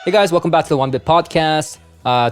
Hey guys, welcome back to the One Bit Podcast.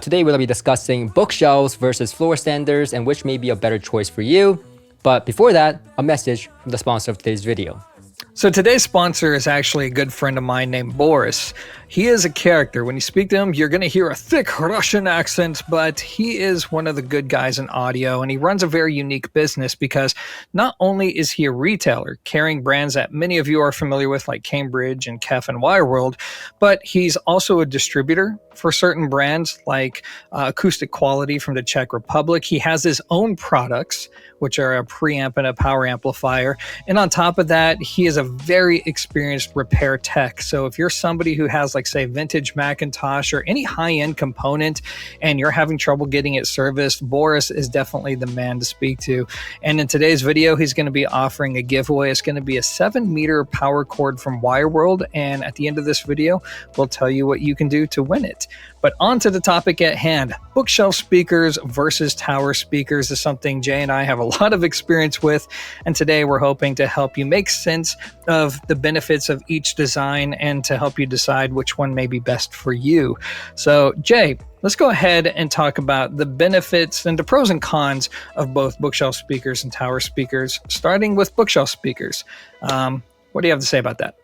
Today we're going to be discussing bookshelves versus floor standers and which may be a better choice for you. But before that, a message from the sponsor of today's video. So today's sponsor is actually a good friend of mine named Boris. He is a character. When you speak to him, you're going to hear a thick Russian accent, but he is one of the good guys in audio, and he runs a very unique business because not only is he a retailer, carrying brands that many of you are familiar with like Cambridge and Kef and Wireworld, but he's also a distributor for certain brands like Acoustic Quality from the Czech Republic. He has his own products, which are a preamp and a power amplifier. And on top of that, he is a very experienced repair tech. So if you're somebody who has like say vintage Macintosh or any high-end component and you're having trouble getting it serviced, Boris is definitely the man to speak to. And in today's video, he's going to be offering a giveaway. It's going to be a 7-meter power cord from Wireworld. And at the end of this video, we'll tell you what you can do to win it. But on to the topic at hand. Bookshelf speakers versus tower speakers is something Jay and I have a lot of experience with, and today we're hoping to help you make sense of the benefits of each design and to help you decide which one may be best for you. So Jay, let's go ahead and talk about the benefits and the pros and cons of both bookshelf speakers and tower speakers, starting with bookshelf speakers. What do you have to say about that?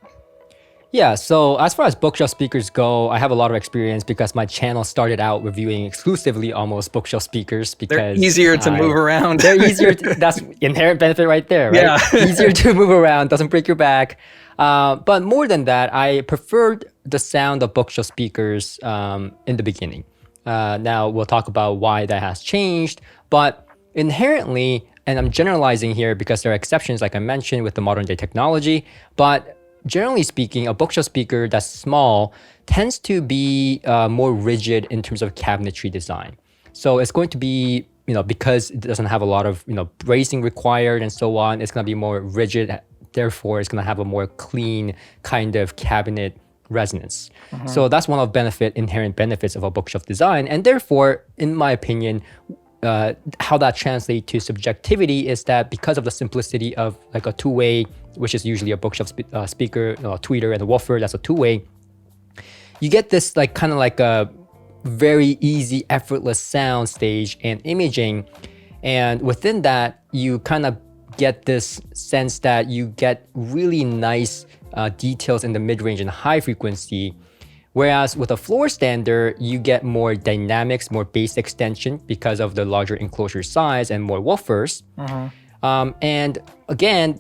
Yeah, so as far as bookshelf speakers go, I have a lot of experience because my channel started out reviewing exclusively almost bookshelf speakers because they're easier to move around. They're easier. That's inherent benefit right there, right? Yeah. Easier to move around, doesn't break your back. But more than that, I preferred the sound of bookshelf speakers in the beginning. Now we'll talk about why that has changed, but inherently, and I'm generalizing here because there are exceptions like I mentioned with the modern day technology, but generally speaking, a bookshelf speaker that's small tends to be more rigid in terms of cabinetry design. So it's going to be, because it doesn't have a lot of, bracing required and so on, it's going to be more rigid. Therefore, it's going to have a more clean kind of cabinet resonance. So that's one of inherent benefits of a bookshelf design. And therefore, in my opinion, how that translates to subjectivity is that because of the simplicity of like a two-way, which is usually a bookshelf speaker, a tweeter and a woofer, that's a two-way, you get this like kind of like a very easy, effortless sound stage and imaging. And within that, you kind of get this sense that you get really nice details in the mid-range and high frequency. Whereas with a floor stander, you get more dynamics, more bass extension because of the larger enclosure size and more woofers. And again,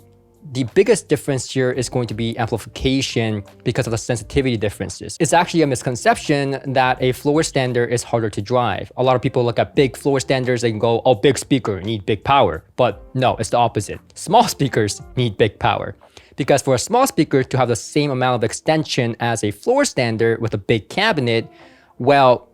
the biggest difference here is going to be amplification because of the sensitivity differences. It's actually a misconception that a floor stander is harder to drive. A lot of people look at big floor standers and go, oh, big speaker, need big power. But no, it's the opposite. Small speakers need big power. Because for a small speaker to have the same amount of extension as a floor stander with a big cabinet, well,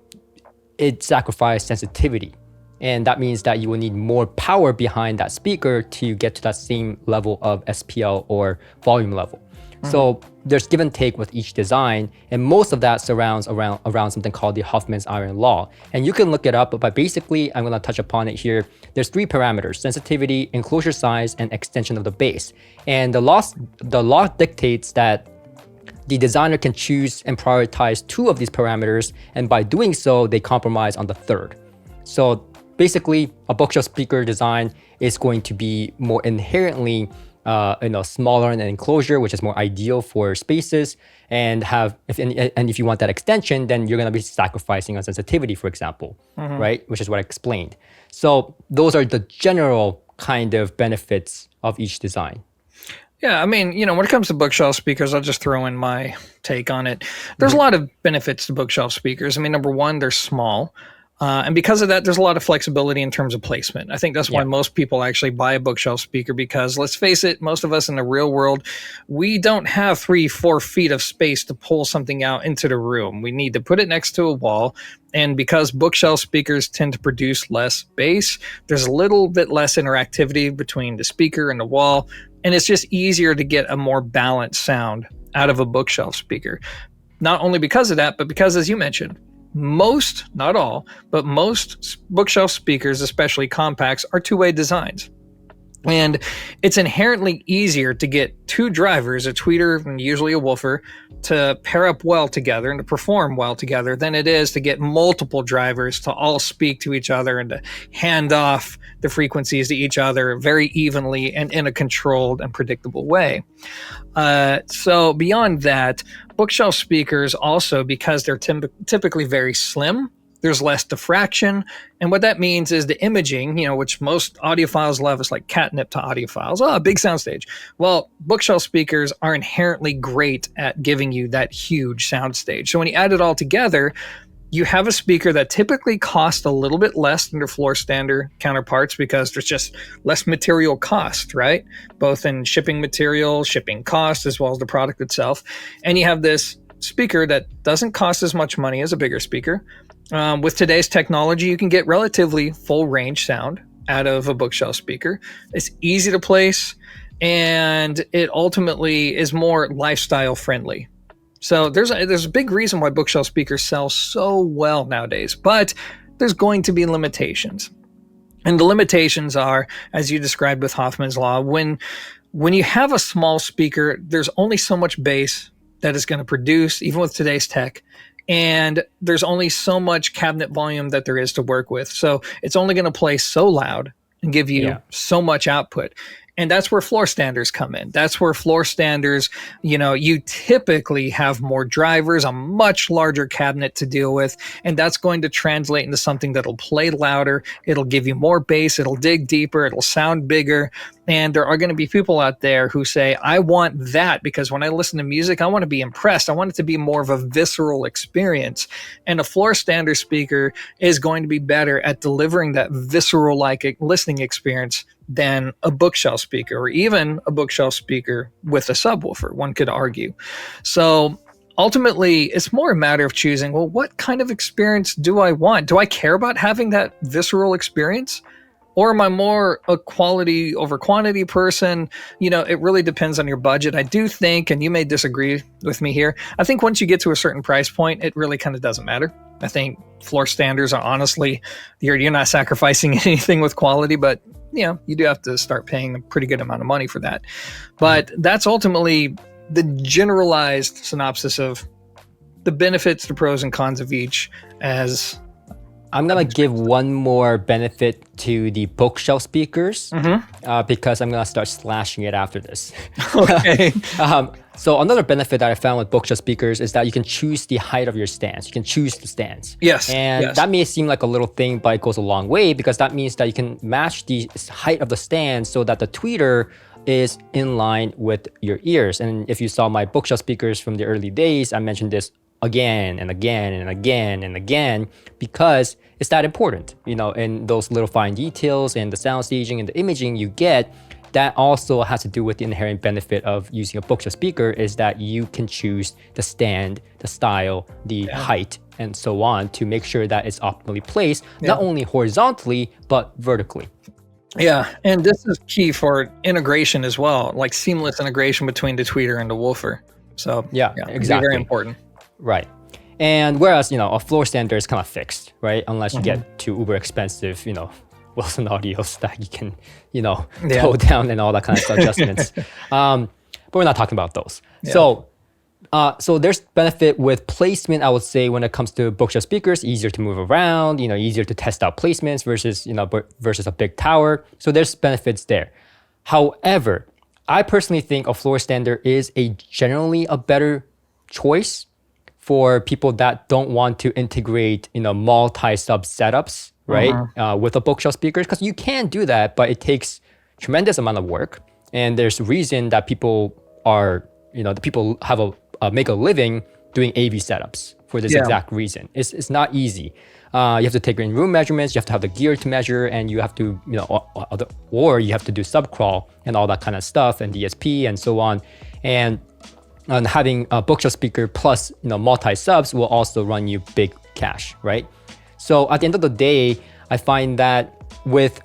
it sacrifices sensitivity. And that means that you will need more power behind that speaker to get to that same level of SPL or volume level. So there's give and take with each design, and most of that surrounds around something called the Huffman's iron law. And you can look it up, but basically, I'm going to touch upon it here. There's 3 parameters: sensitivity, enclosure size, and extension of the bass. And the law dictates that the designer can choose and prioritize 2 of these parameters, and by doing so, they compromise on the 3rd. So basically, a bookshelf speaker design is going to be more inherently smaller in an enclosure, which is more ideal for spaces, and if you want that extension, then you're going to be sacrificing on sensitivity, for example, right? Which is what I explained. So those are the general kind of benefits of each design. Yeah, I mean, when it comes to bookshelf speakers, I'll just throw in my take on it. There's a lot of benefits to bookshelf speakers. I mean, number one, they're small. And because of that, there's a lot of flexibility in terms of placement. I think that's why most people actually buy a bookshelf speaker because, let's face it, most of us in the real world, we don't have 3-4 feet of space to pull something out into the room. We need to put it next to a wall. And because bookshelf speakers tend to produce less bass, there's a little bit less interactivity between the speaker and the wall. And it's just easier to get a more balanced sound out of a bookshelf speaker. Not only because of that, but because, as you mentioned, most, not all, but most bookshelf speakers, especially compacts, are two-way designs. And it's inherently easier to get two drivers, a tweeter and usually a woofer, to pair up well together and to perform well together than it is to get multiple drivers to all speak to each other and to hand off the frequencies to each other very evenly and in a controlled and predictable way. So beyond that, bookshelf speakers also, because they're typically very slim, there's less diffraction. And what that means is the imaging, which most audiophiles love, is like catnip to audiophiles. Oh, a big soundstage. Well, bookshelf speakers are inherently great at giving you that huge soundstage. So when you add it all together, you have a speaker that typically costs a little bit less than their floor standard counterparts because there's just less material cost, right? Both in shipping material, shipping cost, as well as the product itself. And you have this speaker that doesn't cost as much money as a bigger speaker. With today's technology, you can get relatively full range sound out of a bookshelf speaker. It's easy to place, and it ultimately is more lifestyle friendly. So there's a big reason why bookshelf speakers sell so well nowadays, but there's going to be limitations. And the limitations are, as you described with Hoffman's law, when you have a small speaker, there's only so much bass that is going to produce, even with today's tech. And there's only so much cabinet volume that there is to work with. So it's only going to play so loud and give you so much output. And that's where floor standers come in. That's where floor standers, you typically have more drivers, a much larger cabinet to deal with. And that's going to translate into something that'll play louder. It'll give you more bass. It'll dig deeper. It'll sound bigger. And there are going to be people out there who say, I want that because when I listen to music, I want to be impressed. I want it to be more of a visceral experience. And a floor stander speaker is going to be better at delivering that visceral-like listening experience than a bookshelf speaker, or even a bookshelf speaker with a subwoofer, one could argue. So ultimately, it's more a matter of choosing, well, what kind of experience do I want? Do I care about having that visceral experience? Or am I more a quality over quantity person? It really depends on your budget. I do think, and you may disagree with me here, I think once you get to a certain price point, it really kind of doesn't matter. I think floor standers are honestly, you're not sacrificing anything with quality, but you do have to start paying a pretty good amount of money for that. But that's ultimately the generalized synopsis of the benefits, the pros and cons of each. As I'm going to give one more benefit to the bookshelf speakers because I'm going to start slashing it after this. Okay. So another benefit that I found with bookshelf speakers is that you can choose the height of your stands. You can choose the stands. Yes. And that may seem like a little thing, but it goes a long way because that means that you can match the height of the stand so that the tweeter is in line with your ears. And if you saw my bookshelf speakers from the early days, I mentioned this again and again and again and again because it's that important, and those little fine details and the sound staging and the imaging you get. That also has to do with the inherent benefit of using a bookshelf speaker is that you can choose the stand, the style, the height, and so on to make sure that it's optimally placed, not only horizontally, but vertically. Yeah, and this is key for integration as well, like seamless integration between the tweeter and the woofer. So exactly. Very important. Right. And whereas, a floor stander is kind of fixed, right? Unless you get to uber expensive, Wilson audios that you can, toe down and all that kind of adjustments. But we're not talking about those. Yeah. So there's benefit with placement, I would say, when it comes to bookshelf speakers, easier to move around, easier to test out placements versus a big tower. So there's benefits there. However, I personally think a floor stander is generally a better choice for people that don't want to integrate, multi-sub setups, right, with a bookshelf speakers, because you can do that, but it takes tremendous amount of work. And there's a reason that people are, people have make a living doing AV setups for this exact reason. It's not easy. You have to take in room measurements, you have to have the gear to measure, and you have to, or you have to do subcrawl and all that kind of stuff, and DSP and so on. And having a bookshelf speaker plus multi-subs will also run you big cash, right? So at the end of the day, I find that with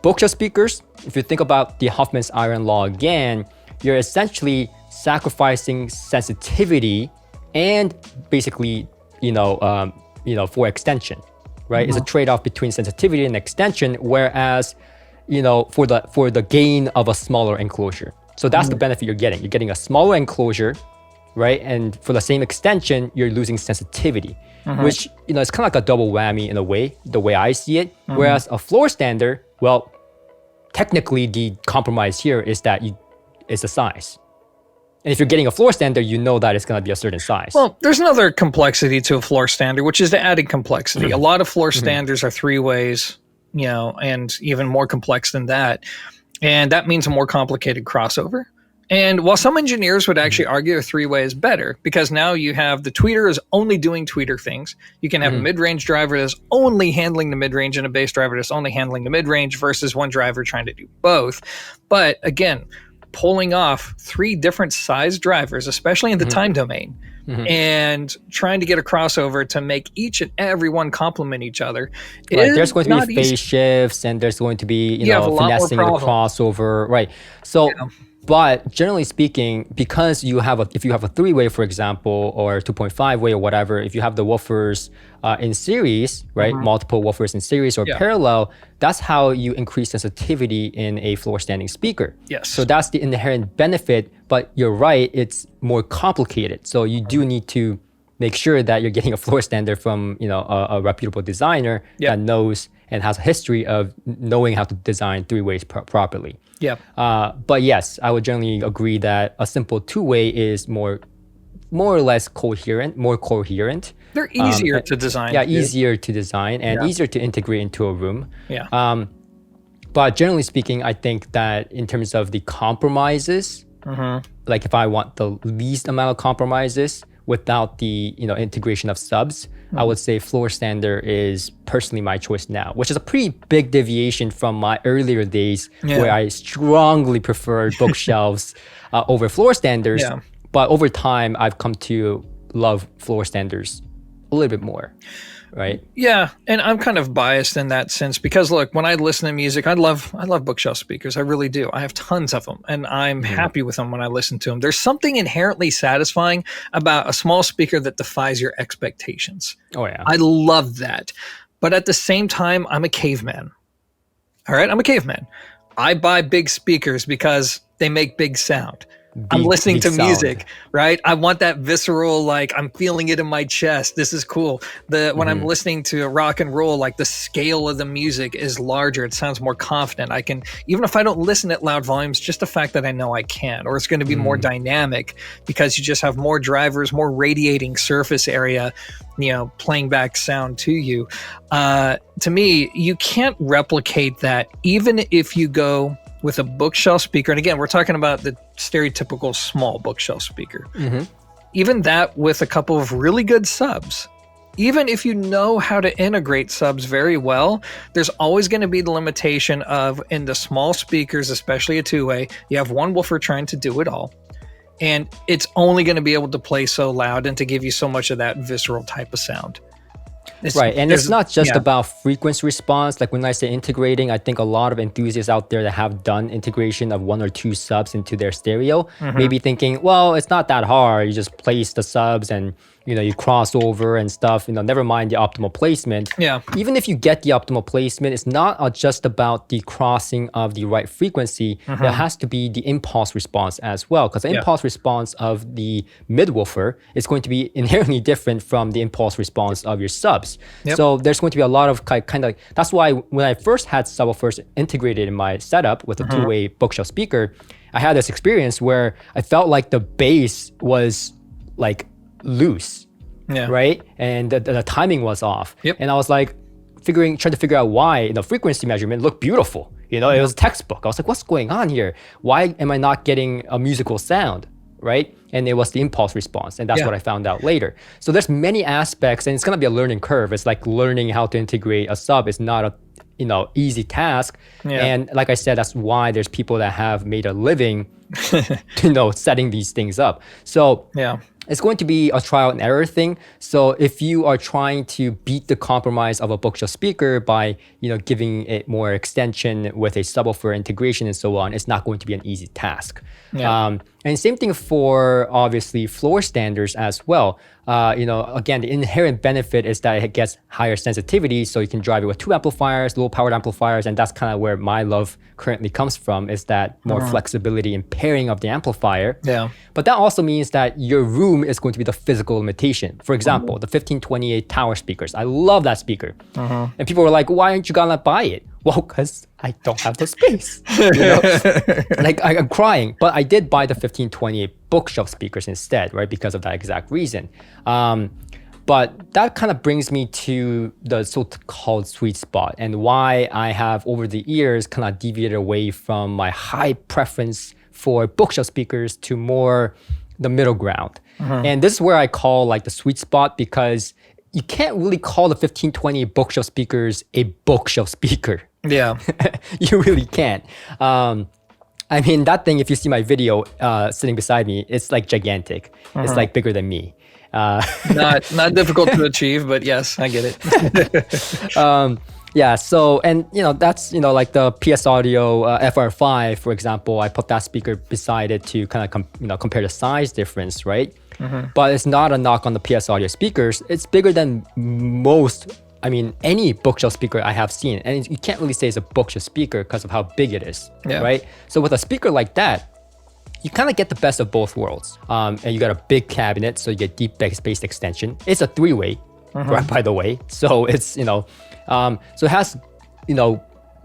bookshelf speakers, if you think about the Hoffman's iron law again, you're essentially sacrificing sensitivity and basically, for extension, right? It's a trade-off between sensitivity and extension, whereas for the gain of a smaller enclosure. So that's the benefit you're getting. You're getting a smaller enclosure, right? And for the same extension, you're losing sensitivity, which, it's kind of like a double whammy in a way, the way I see it. Whereas a floor stander, well, technically the compromise here is that it's the size. And if you're getting a floor stander, you know that it's going to be a certain size. Well, there's another complexity to a floor stander, which is the added complexity. A lot of floor standers are 3-ways, and even more complex than that. And that means a more complicated crossover. And while some engineers would actually argue a 3-way is better, because now you have the tweeter is only doing tweeter things. You can have a mid-range driver that's only handling the mid-range and a bass driver that's only handling the mid-range versus one driver trying to do both. But again, pulling off 3 different size drivers, especially in the time domain, and trying to get a crossover to make each and every one complement each other. Right. There's going to be phase shifts, and there's going to be, finessing the crossover. Right. So, but generally speaking, because if you have a 3-way, for example, or 2.5-way or whatever, if you have the woofers in series, right, multiple woofers in series or parallel, that's how you increase sensitivity in a floor standing speaker. Yes. So that's the inherent benefit, but you're right, it's more complicated. So you do need to make sure that you're getting a floor stander from, a reputable designer that knows and has a history of knowing how to design 3-ways properly. Yeah. But yes, I would generally agree that a simple 2-way is more or less more coherent. They're easier to design. Yeah, easier to design and easier to integrate into a room. Yeah. But generally speaking, I think that in terms of the compromises, like if I want the least amount of compromises without the integration of subs, I would say floor stander is personally my choice now, which is a pretty big deviation from my earlier days where I strongly preferred bookshelves over floor standers. Yeah. But over time, I've come to love floor standers a little bit more, right? Yeah, and I'm kind of biased in that sense because look, when I listen to music, I love bookshelf speakers. I really do. I have tons of them, and I'm happy with them when I listen to them. There's something inherently satisfying about a small speaker that defies your expectations. Oh yeah, I love that. But at the same time, I'm a caveman. All right, I'm a caveman. I buy big speakers because they make big sound. I'm listening to music, right? I want that visceral, like I'm feeling it in my chest. This is cool. When I'm listening to rock and roll, like the scale of the music is larger. It sounds more confident. I can, even if I don't listen at loud volumes, just the fact that I know I can, or it's going to be more dynamic because you just have more drivers, more radiating surface area, playing back sound to you. To me, you can't replicate that even if you go with a bookshelf speaker. And again, we're talking about the stereotypical small bookshelf speaker. Even that with a couple of really good subs, even if you know how to integrate subs very well, there's always going to be the limitation of in the small speakers, especially a 2-way, you have one woofer trying to do it all. And it's only going to be able to play so loud and to give you so much of that visceral type of sound. Right, and it's not just about frequency response. Like when I say integrating, I think a lot of enthusiasts out there that have done integration of 1 or 2 subs into their stereo, maybe thinking, well, it's not that hard. You just place the subs and you cross over and stuff, never mind the optimal placement. Yeah. Even if you get the optimal placement, it's not just about the crossing of the right frequency. There has to be the impulse response as well, because the impulse response of the mid-woofer is going to be inherently different from the impulse response of your subs. So there's going to be a lot of kind of, that's why when I first had subwoofers integrated in my setup with a 2-way bookshelf speaker, I had this experience where I felt like the bass was like loose, right? And the timing was off. And I was like trying to figure out why. The frequency measurement looked beautiful. It was a textbook. I was like, what's going on here? Why am I not getting a musical sound, right? And it was the impulse response, and that's what I found out later. So there's many aspects, and it's gonna be a learning curve. It's like learning how to integrate a sub is not a easy task. And like I said, that's why there's people that have made a living setting these things up. So Yeah. it's going to be a trial and error thing. So if you are trying to beat the compromise of a bookshelf speaker by, giving it more extension with a subwoofer integration and so on, it's not going to be an easy task. Yeah. And same thing for obviously floor standers as well. Again, the inherent benefit is that it gets higher sensitivity, so you can drive it with 2 amplifiers, low powered amplifiers, and that's kind of where my love currently comes from, is that more flexibility in pairing of the amplifier. Yeah. But that also means that your room is going to be the physical limitation. For example, the 1528 tower speakers. I love that speaker. And people were like, why aren't you gonna buy it? Well, because I don't have the space. Like I'm crying. But I did buy the 1528 bookshelf speakers instead, right? Because of that exact reason. But that kind of brings me to the so-called sweet spot and why I have over the years kind of deviated away from my high preference for bookshelf speakers to more the middle ground. And this is where I call like the sweet spot, because you can't really call the 1520 bookshelf speakers a bookshelf speaker. Yeah. You really can't. I mean, that thing, if you see my video sitting beside me, it's like gigantic. It's like bigger than me. Not difficult to achieve, but yes, I get it. Yeah, so, and that's, like the PS Audio FR5, for example, I put that speaker beside it to kind of compare the size difference, right? But it's not a knock on the PS Audio speakers. It's bigger than any bookshelf speaker I have seen. And you can't really say it's a bookshelf speaker because of how big it is, right? So with a speaker like that, you kind of get the best of both worlds. And you got a big cabinet, so you get deep bass extension. It's a 3-way, right, by the way. So it's, so it has,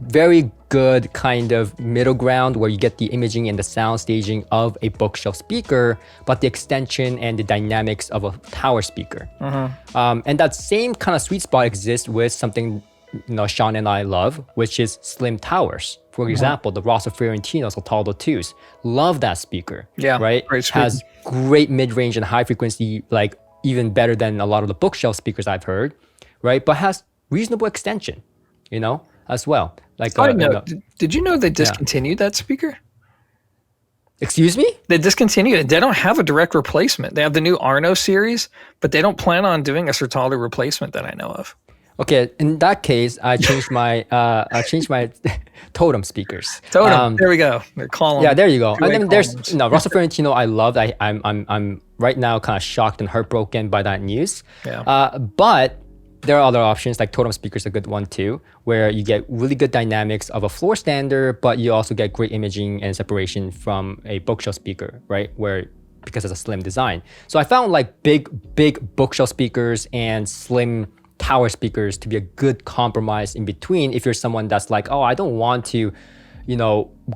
very good kind of middle ground where you get the imaging and the sound staging of a bookshelf speaker, but the extension and the dynamics of a tower speaker. And that same kind of sweet spot exists with something, Sean and I love, which is slim towers. For example, the Rosso Fiorentino's Otaldo 2s. Love that speaker. Yeah, right? great speaker. Has great mid-range and high frequency, like even better than a lot of the bookshelf speakers I've heard, right? But has reasonable extension, as well. Like, did you know they discontinued that speaker? Excuse me? They discontinued it. They don't have a direct replacement. They have the new Arno series, but they don't plan on doing a Sertaldo replacement that I know of. Okay, in that case, I changed my Totem speakers. Totem, there we go. They're calling. Yeah, there you go. And then columns. there's Rosso Fiorentino. I love. I'm right now kind of shocked and heartbroken by that news. Yeah. But there are other options, like Totem speakers, a good one too, where you get really good dynamics of a floor stander, but you also get great imaging and separation from a bookshelf speaker, right? Because it's a slim design. So I found like big bookshelf speakers and slim tower speakers to be a good compromise in between if you're someone that's like, oh, I don't want to,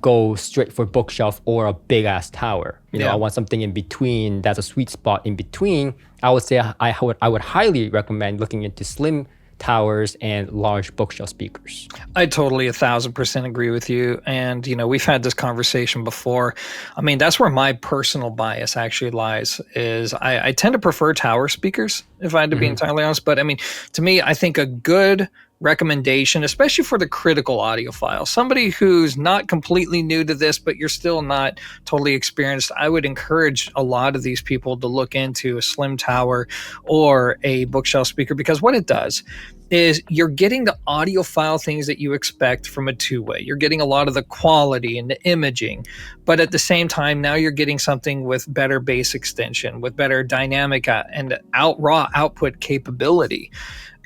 go straight for bookshelf or a big ass tower. I want something in between that's a sweet spot in between. I would say I would highly recommend looking into slim towers and large bookshelf speakers. I totally 1,000% agree with you. And, we've had this conversation before. I mean, that's where my personal bias actually lies, is I tend to prefer tower speakers, if I had to be entirely honest. But I mean, to me, I think a good recommendation, especially for the critical audiophile, somebody who's not completely new to this, but you're still not totally experienced, I would encourage a lot of these people to look into a slim tower or a bookshelf speaker, because what it does is you're getting the audiophile things that you expect from a 2-way. You're getting a lot of the quality and the imaging, but at the same time, now you're getting something with better bass extension, with better dynamic and raw output capability.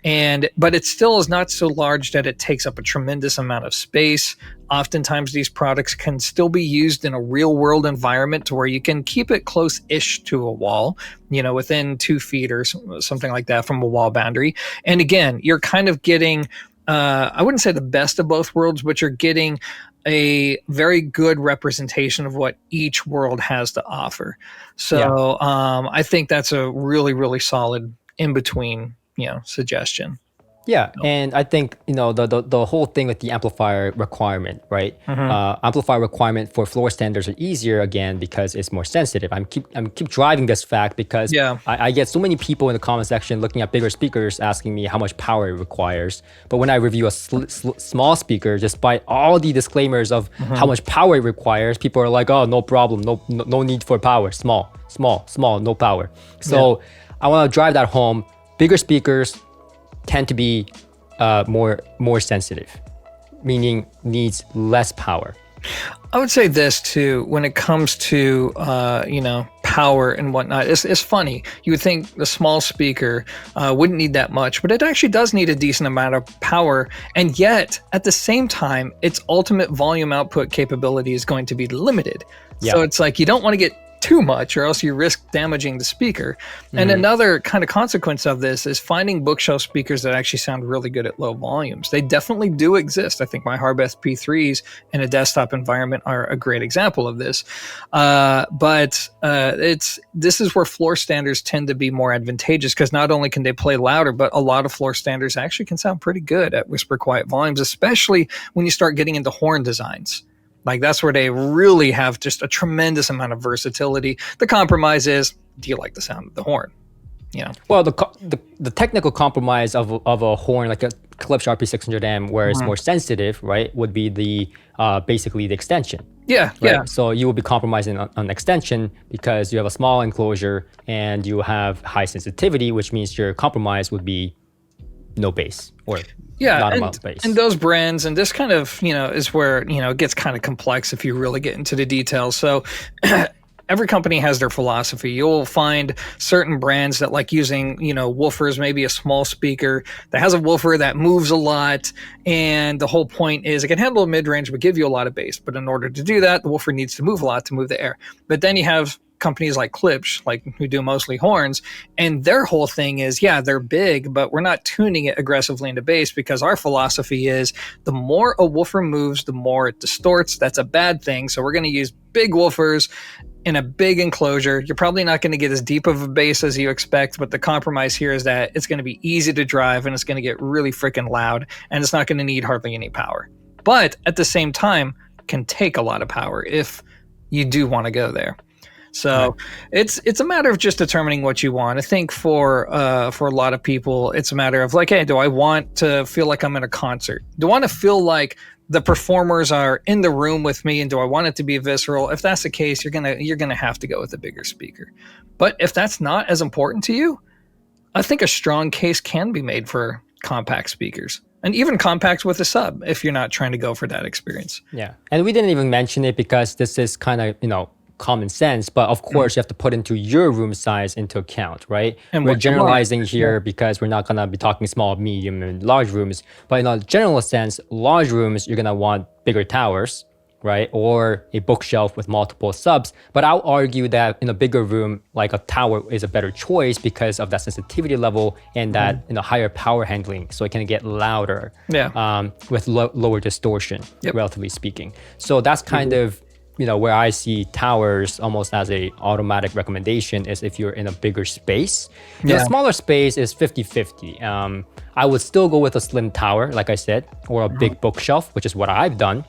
But it still is not so large that it takes up a tremendous amount of space. Oftentimes these products can still be used in a real world environment to where you can keep it close-ish to a wall, within 2 feet or something like that from a wall boundary. And again, you're kind of getting, I wouldn't say the best of both worlds, but you're getting a very good representation of what each world has to offer. So I think that's a really, really solid in-between suggestion. Yeah, and I think the whole thing with the amplifier requirement, right? Amplifier requirement for floor standards are easier again because it's more sensitive. I'm keep driving this fact because Yeah. I get so many people in the comment section looking at bigger speakers asking me how much power it requires. But when I review a small speaker, despite all the disclaimers of how much power it requires, people are like, "Oh, no problem, no need for power. Small, no power." So I want to drive that home. Bigger speakers tend to be more sensitive, meaning needs less power. I would say this too, when it comes to power and whatnot. It's funny. You would think the small speaker wouldn't need that much, but it actually does need a decent amount of power. And yet, at the same time, its ultimate volume output capability is going to be limited. Yeah. So it's like you don't want to get too much or else you risk damaging the speaker. And another kind of consequence of this is finding bookshelf speakers that actually sound really good at low volumes. They definitely do exist. I think my Harbeth P3s in a desktop environment are a great example of this. But this is where floor standards tend to be more advantageous because not only can they play louder, but a lot of floor standards actually can sound pretty good at whisper quiet volumes, especially when you start getting into horn designs. Like that's where they really have just a tremendous amount of versatility. The compromise is, do you like the sound of the horn? Well, the technical compromise of a horn like a Klipsch RP600M, where it's more sensitive, right, would be the basically the extension. Yeah, right? yeah. So you will be compromising on extension because you have a small enclosure and you have high sensitivity, which means your compromise would be no bass or not amount of bass. And those brands, and this kind of, is where, it gets kind of complex if you really get into the details. So every company has their philosophy. You'll find certain brands that like using, woofers, maybe a small speaker that has a woofer that moves a lot. And the whole point is it can handle a mid-range, but give you a lot of bass. But in order to do that, the woofer needs to move a lot to move the air. But then you have companies like Klipsch, who do mostly horns, and their whole thing is, they're big, but we're not tuning it aggressively into bass because our philosophy is the more a woofer moves, the more it distorts. That's a bad thing. So we're going to use big woofers in a big enclosure. You're probably not going to get as deep of a bass as you expect, but the compromise here is that it's going to be easy to drive and it's going to get really freaking loud and it's not going to need hardly any power. But at the same time, can take a lot of power if you do want to go there. So it's a matter of just determining what you want. I think for a lot of people, it's a matter of like, hey, do I want to feel like I'm in a concert? Do I want to feel like the performers are in the room with me, and do I want it to be visceral? If that's the case, you're gonna have to go with a bigger speaker. But if that's not as important to you, I think a strong case can be made for compact speakers. And even compacts with a sub if you're not trying to go for that experience. Yeah. And we didn't even mention it because this is kind of, common sense, but of course you have to put into your room size into account, right? And we're generalizing here because we're not going to be talking small, medium, and large rooms. But in a general sense, large rooms, you're going to want bigger towers, right? Or a bookshelf with multiple subs. But I'll argue that in a bigger room, like a tower is a better choice because of that sensitivity level and that higher power handling. So it can get louder with lower distortion, relatively speaking. So that's kind of where I see towers almost as a automatic recommendation is if you're in a bigger space. A smaller space is 50-50. I would still go with a slim tower, like I said, or a big bookshelf, which is what I've done.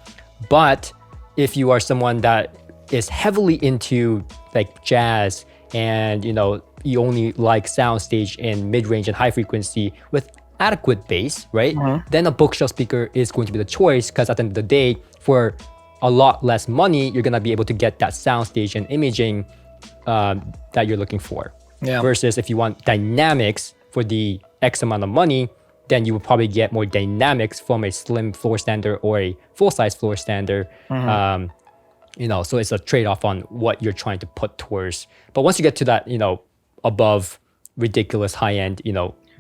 But if you are someone that is heavily into like jazz and, you only like soundstage in mid-range and high frequency with adequate bass, right? Then a bookshelf speaker is going to be the choice because at the end of the day, for a lot less money, you're going to be able to get that soundstage and imaging that you're looking for. Versus if you want dynamics for the X amount of money, then you will probably get more dynamics from a slim floor standard or a full-size floor standard. So it's a trade-off on what you're trying to put towards. But once you get to that, above ridiculous high-end,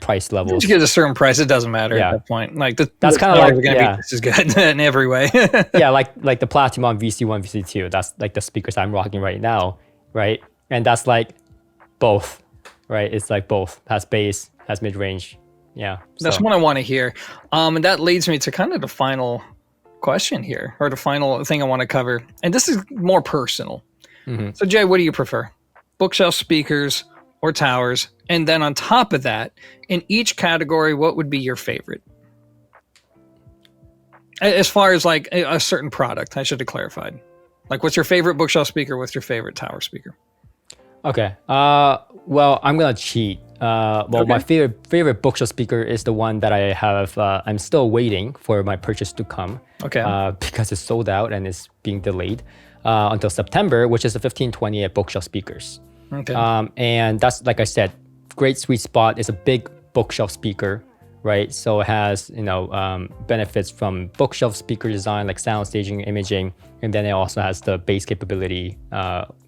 price levels. Once you get a certain price, it doesn't matter at that point. Like that's kind of like going to be just as good in every way. like the Platinum VC1, VC2. That's like the speakers I'm rocking right now, right? And that's like both, right? It's like both. Has bass, has mid-range. Yeah. That's what I want to hear. And that leads me to kind of the final question here, or the final thing I want to cover. And this is more personal. So Jay, what do you prefer? Bookshelf speakers or towers? And then on top of that, in each category, what would be your favorite? As far as like a certain product, I should have clarified. Like, what's your favorite bookshelf speaker? What's your favorite tower speaker? Okay. Well, I'm gonna cheat. My favorite bookshelf speaker is the one that I have. I'm still waiting for my purchase to come. Okay. Because it's sold out and it's being delayed until September, which is the 1520 at bookshelf speakers. Okay. And that's, like I said, great sweet spot. It's a big bookshelf speaker, right? So it has, benefits from bookshelf speaker design, like sound staging, imaging, and then it also has the bass capability,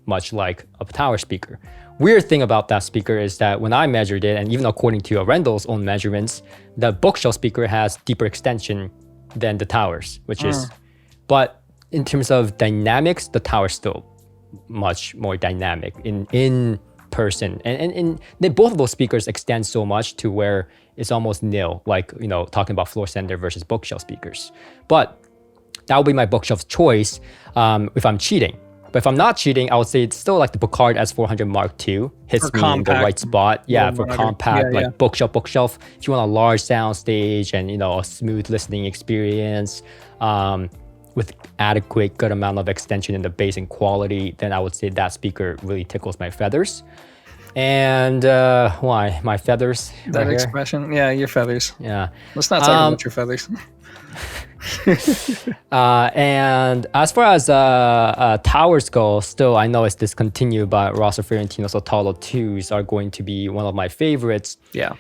much like a tower speaker. Weird thing about that speaker is that when I measured it, and even according to Rendell's own measurements, the bookshelf speaker has deeper extension than the towers, which is, but in terms of dynamics, the tower's still much more dynamic in person. And both of those speakers extend so much to where it's almost nil, like, talking about floor center versus bookshelf speakers. But that would be my bookshelf choice if I'm cheating. But if I'm not cheating, I would say it's still like the Picard S400 Mark II hits me in the right spot. Yeah, for compact, bookshelf. If you want a large sound stage and, a smooth listening experience with adequate good amount of extension in the bass and quality, then I would say that speaker really tickles my feathers. And why? My feathers? That right expression? Yeah, your feathers. Yeah. Let's not talk about your feathers. And as far as towers go, still I know it's discontinued, but Rosso Fiorentino's Otalo 2s are going to be one of my favorites. Yeah.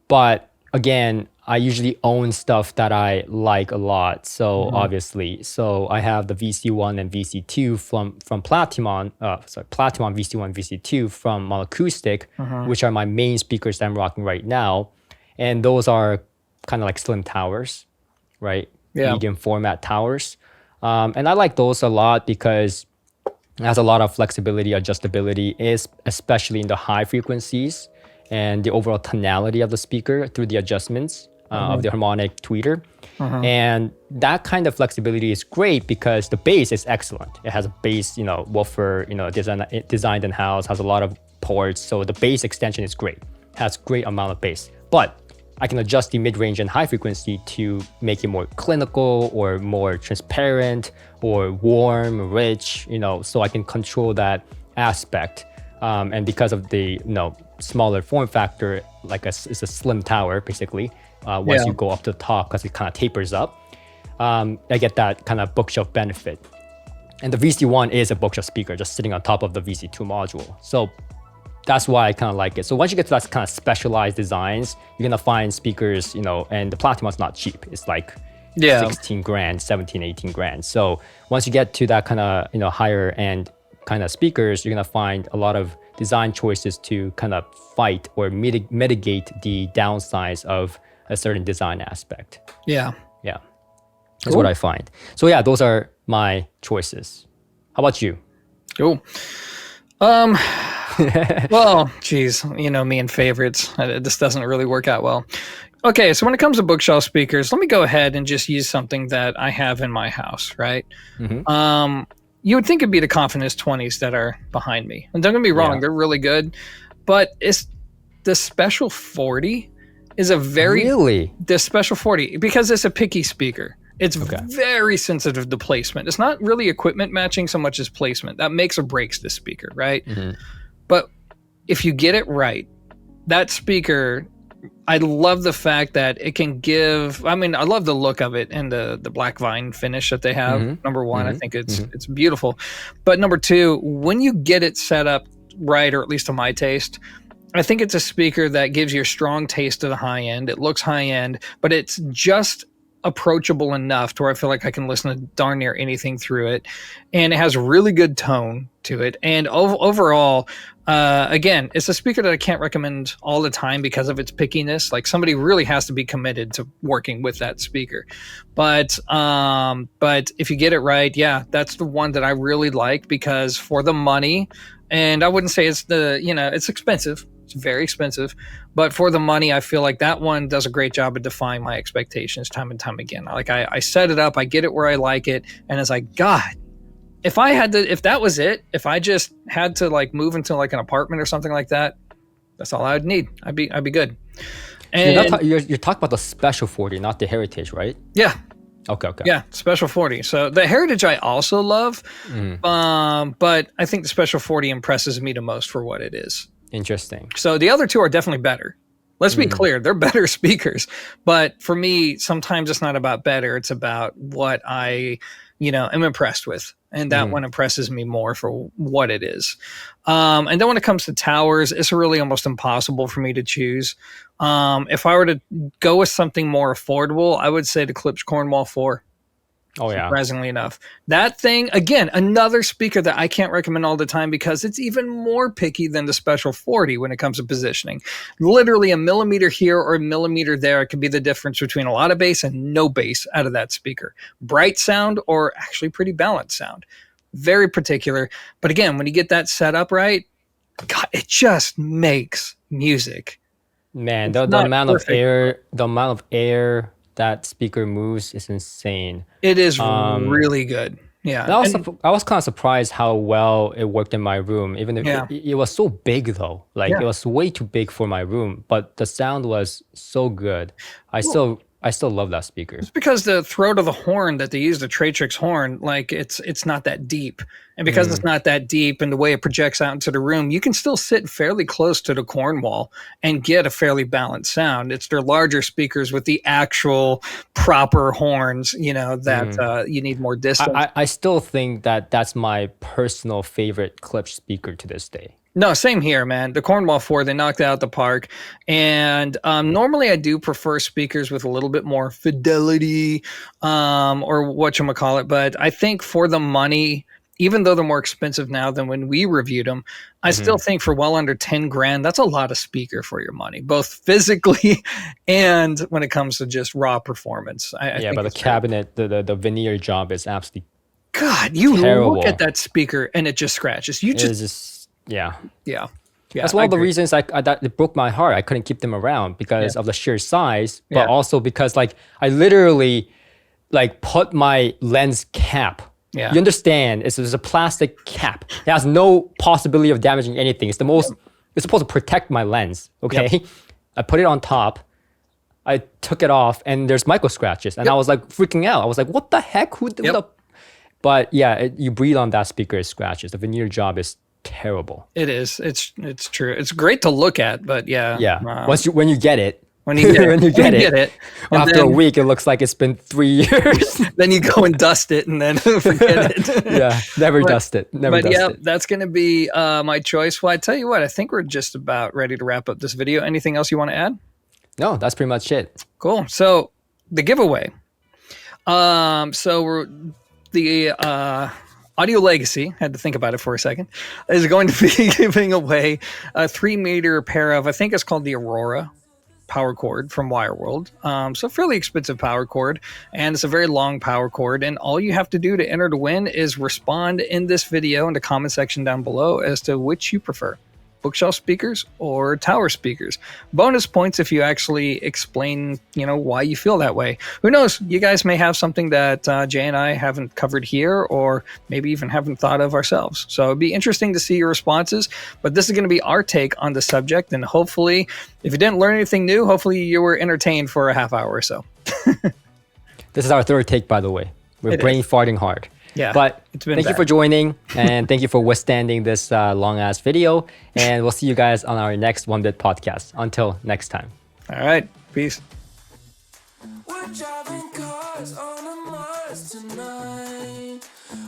But again, I usually own stuff that I like a lot. So obviously, I have the VC1 and VC2 from Platimon, Platimon VC1, VC2 from Monocoustic, which are my main speakers that I'm rocking right now. And those are kind of like slim towers, right? Yeah. Medium format towers. And I like those a lot because it has a lot of flexibility, adjustability, especially in the high frequencies and the overall tonality of the speaker through the adjustments of the harmonic tweeter. And that kind of flexibility is great because the bass is excellent. It has a bass, woofer, designed in-house, has a lot of ports. So the bass extension is great, has great amount of bass. But I can adjust the mid-range and high frequency to make it more clinical or more transparent or warm, rich, so I can control that aspect. And because of the, smaller form factor, it's a slim tower, basically, once you go up to the top because it kind of tapers up, I get that kind of bookshelf benefit. And the VC1 is a bookshelf speaker just sitting on top of the VC2 module. So that's why I kind of like it. So once you get to that kind of specialized designs, you're going to find speakers, and the Platimon's not cheap. It's like 16 grand, 17, 18 grand. So once you get to that kind of, higher end kind of speakers, you're going to find a lot of design choices to kind of fight or mitigate the downsides of a certain design aspect. Yeah. Yeah. That's what I find. So yeah, those are my choices. How about you? Cool. Well, geez, me and favorites. This doesn't really work out well. Okay, so when it comes to bookshelf speakers, let me go ahead and just use something that I have in my house, right? You would think it'd be the Confidence 20s that are behind me. And don't get me wrong, they're really good. But it's the Special 40 is a very... The Special 40, because it's a picky speaker. It's very sensitive to placement. It's not really equipment matching so much as placement. That makes or breaks this speaker, right? But if you get it right, that speaker, I love the fact that it can give, I love the look of it and the black vine finish that they have. Number one, I think it's beautiful. But number two, when you get it set up right, or at least to my taste, I think it's a speaker that gives you a strong taste of the high end. It looks high end, but it's just approachable enough to where I feel like I can listen to darn near anything through it. And it has really good tone to it. And overall, again, it's a speaker that I can't recommend all the time because of its pickiness. Like, somebody really has to be committed to working with that speaker. But if you get it right, that's the one that I really like, because for the money, and I wouldn't say it's it's expensive. It's very expensive, but for the money, I feel like that one does a great job of defying my expectations time and time again. Like, I set it up, I get it where I like it, and it's like, God, if that was it, if I just had to like move into like an apartment or something like that, That's all I would need. I'd be good. You're talking about the Special 40, not the Heritage, right? Yeah. Okay. Yeah, Special 40. So the Heritage I also love, but I think the Special 40 impresses me the most for what it is. Interesting. So the other two are definitely better. Let's be clear, they're better speakers. But for me, sometimes it's not about better, it's about what I, am impressed with. And that one impresses me more for what it is. And then when it comes to towers, it's really almost impossible for me to choose. If I were to go with something more affordable, I would say the Klipsch Cornwall 4. Oh, yeah. Surprisingly enough. That thing, again, another speaker that I can't recommend all the time because it's even more picky than the Special 40 when it comes to positioning. Literally a millimeter here or a millimeter there could be the difference between a lot of bass and no bass out of that speaker. Bright sound or actually pretty balanced sound. Very particular. But again, when you get that set up right, God, it just makes music. Man, the amount of air that speaker moves is insane. It is really good. Yeah. I was kind of surprised how well it worked in my room, even if it was so big though. Like it was way too big for my room, but the sound was so good. I still love that speaker. It's because the throat of the horn that they use, the Tratrix horn, like it's not that deep. And because it's not that deep and the way it projects out into the room, you can still sit fairly close to the Cornwall and get a fairly balanced sound. It's their larger speakers with the actual proper horns, that you need more distance. I still think that that's my personal favorite Klipsch speaker to this day. No, same here, man. The Cornwall 4, they knocked it out the park. And normally I do prefer speakers with a little bit more fidelity or whatchamacallit. But I think for the money, even though they're more expensive now than when we reviewed them, I still think for well under 10 grand, that's a lot of speaker for your money, both physically and when it comes to just raw performance. I but the cabinet, the veneer job is absolutely God, you terrible. Look at that speaker and it just scratches. Yeah. That's one of the reasons that it broke my heart. I couldn't keep them around because of the sheer size, but also because like I literally like put my lens cap. Yeah. You understand? It's a plastic cap. It has no possibility of damaging anything. It's supposed to protect my lens. Okay. Yep. I put it on top. I took it off and there's micro scratches and I was like freaking out. I was like, what the heck? But yeah, you breathe on that speaker, it scratches. The veneer job is terrible. It is. It's true. It's great to look at, but yeah. When you get it, when you get it, after a week, it looks like it's been 3 years. Then you go and dust it, and then forget it. Never dust it. That's going to be my choice. Well, I tell you what, I think we're just about ready to wrap up this video. Anything else you want to add? No, that's pretty much it. Cool. So the giveaway. The Audio Legacy, had to think about it for a second, is going to be giving away a 3-meter pair of, I think it's called the Aurora power cord from Wire World. So fairly expensive power cord, and it's a very long power cord. And all you have to do to enter to win is respond in this video in the comment section down below as to which you prefer. Bookshelf speakers or tower speakers. Bonus points if you actually explain, why you feel that way. Who knows? You guys may have something that Jay and I haven't covered here, or maybe even haven't thought of ourselves. So it'd be interesting to see your responses. But this is going to be our take on the subject, and hopefully, if you didn't learn anything new, hopefully you were entertained for a half hour or so. This is our third take, by the way. We're brain farting hard. Yeah, but thank you for joining and thank you for withstanding this long ass video. And we'll see you guys on our next One Bit podcast. Until next time. All right. Peace. We're driving cars on a Mars tonight.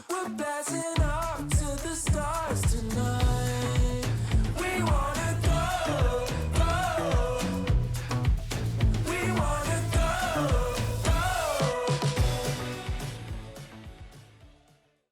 We're blasting